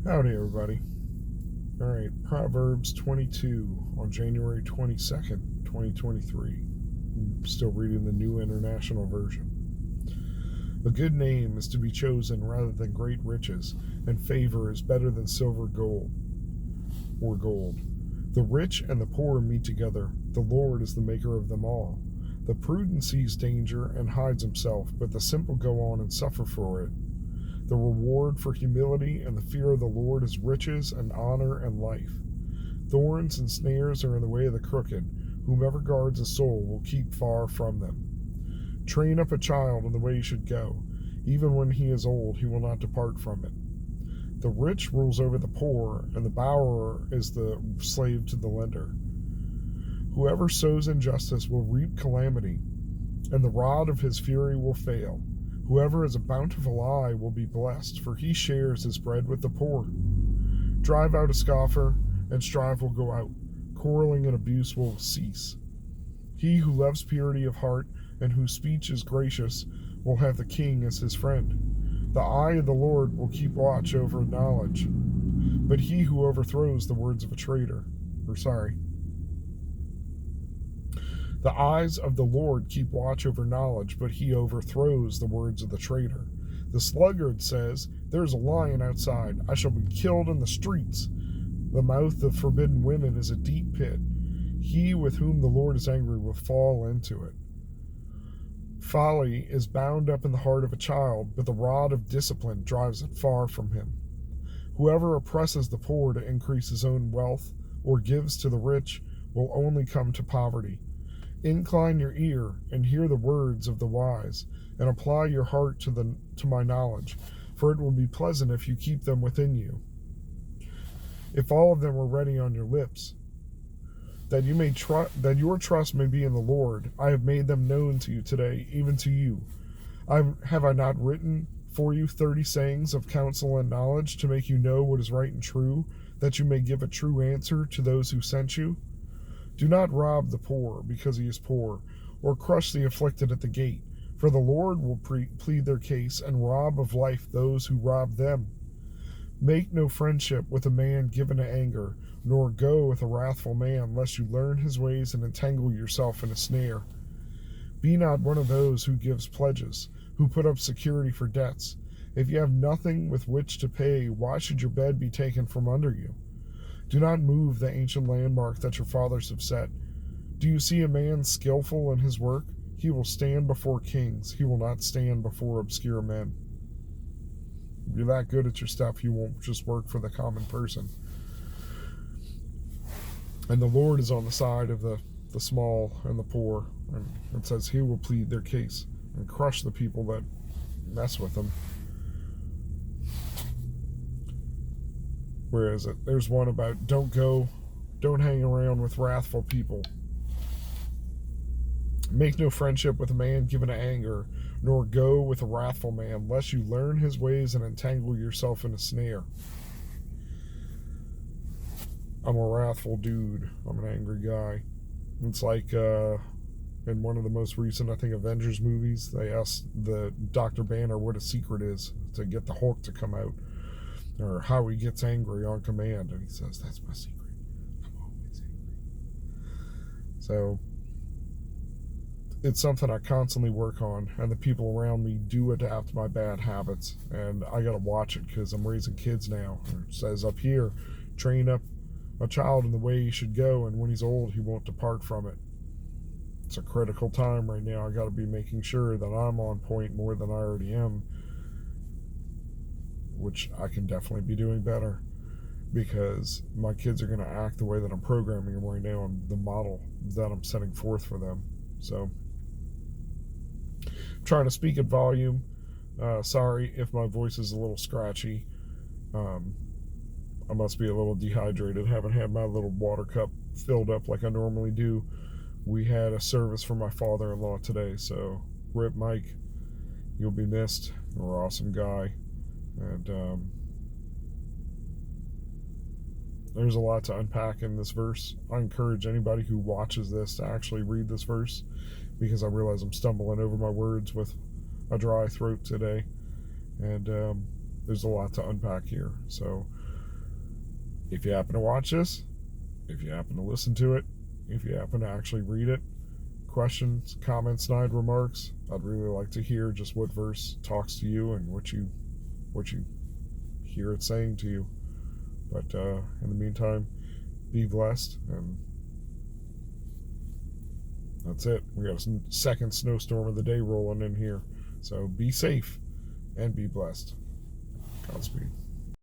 Howdy, everybody. All right, Proverbs 22 on January 22nd, 2023. I'm still reading the New International Version. A good name is to be chosen rather than great riches, and favor is better than silver gold. The rich and the poor meet together. The Lord is the maker of them all. The prudent sees danger and hides himself, but the simple go on and suffer for it. The reward for humility and the fear of the Lord is riches and honor and life. Thorns and snares are in the way of the crooked. Whomever guards a soul will keep far from them. Train up a child in the way he should go. Even when he is old, he will not depart from it. The rich rules over the poor, and the borrower is the slave to the lender. Whoever sows injustice will reap calamity, and the rod of his fury will fail. Whoever has a bountiful eye will be blessed, for he shares his bread with the poor. Drive out a scoffer, and strife will go out. Quarreling and abuse will cease. He who loves purity of heart and whose speech is gracious will have the king as his friend. The eye of the Lord will keep watch over knowledge, but he who overthrows the words of a traitor, the eyes of the Lord keep watch over knowledge, but he overthrows the words of the traitor. The sluggard says, "There is a lion outside. I shall be killed in the streets." The mouth of forbidden women is a deep pit. He with whom the Lord is angry will fall into it. Folly is bound up in the heart of a child, but the rod of discipline drives it far from him. Whoever oppresses the poor to increase his own wealth or gives to the rich will only come to poverty. Incline your ear and hear the words of the wise, and apply your heart to my knowledge, for it will be pleasant if you keep them within you. If all of them were ready on your lips, that your trust may be in the Lord, I have made them known to you today, even to you. Have I not written for you 30 sayings of counsel and knowledge to make you know what is right and true, that you may give a true answer to those who sent you? Do not rob the poor because he is poor, or crush the afflicted at the gate, for the Lord will plead their case and rob of life those who rob them. Make no friendship with a man given to anger, nor go with a wrathful man, lest you learn his ways and entangle yourself in a snare. Be not one of those who gives pledges, who put up security for debts. If you have nothing with which to pay, why should your bed be taken from under you? Do not move the ancient landmark that your fathers have set. Do you see a man skillful in his work? He will stand before kings. He will not stand before obscure men. If you're that good at your stuff, you won't just work for the common person. And the Lord is on the side of the small and the poor. And it says he will plead their case and crush the people that mess with them. Where is it? There's one about don't hang around with wrathful people. Make no friendship with a man given to anger, nor go with a wrathful man, lest you learn his ways and entangle yourself in a snare. I'm a wrathful dude. I'm an angry guy. It's like in one of the most recent, I think, Avengers movies, they asked the Dr. Banner what a secret is to get the Hulk to come out, or how he gets angry on command, and he says, "That's my secret. I'm always angry." So it's something I constantly work on, and the people around me do adapt my bad habits, and I gotta watch it because I'm raising kids now. It says up here, train up a child in the way he should go, and when he's old, he won't depart from it. It's a critical time right now. I gotta be making sure that I'm on point more than I already am, which I can definitely be doing better, because my kids are going to act the way that I'm programming them right now and the model that I'm setting forth for them. So I'm trying to speak at volume. Sorry if my voice is a little scratchy. I must be a little dehydrated. Haven't had my little water cup filled up like I normally do. We had a service for my father-in-law today, so rip Mike, you'll be missed. You're an awesome guy. And there's a lot to unpack in this verse. I encourage anybody who watches this to actually read this verse, because I realize I'm stumbling over my words with a dry throat today, and there's a lot to unpack here. So If you happen to watch this, if you happen to listen to it, if you happen to actually read it, questions, comments, snide remarks, I'd really like to hear just what verse talks to you and what you hear it saying to you. But in the meantime, be blessed, and that's it. We got a second snowstorm of the day rolling in here. So be safe and be blessed. Godspeed.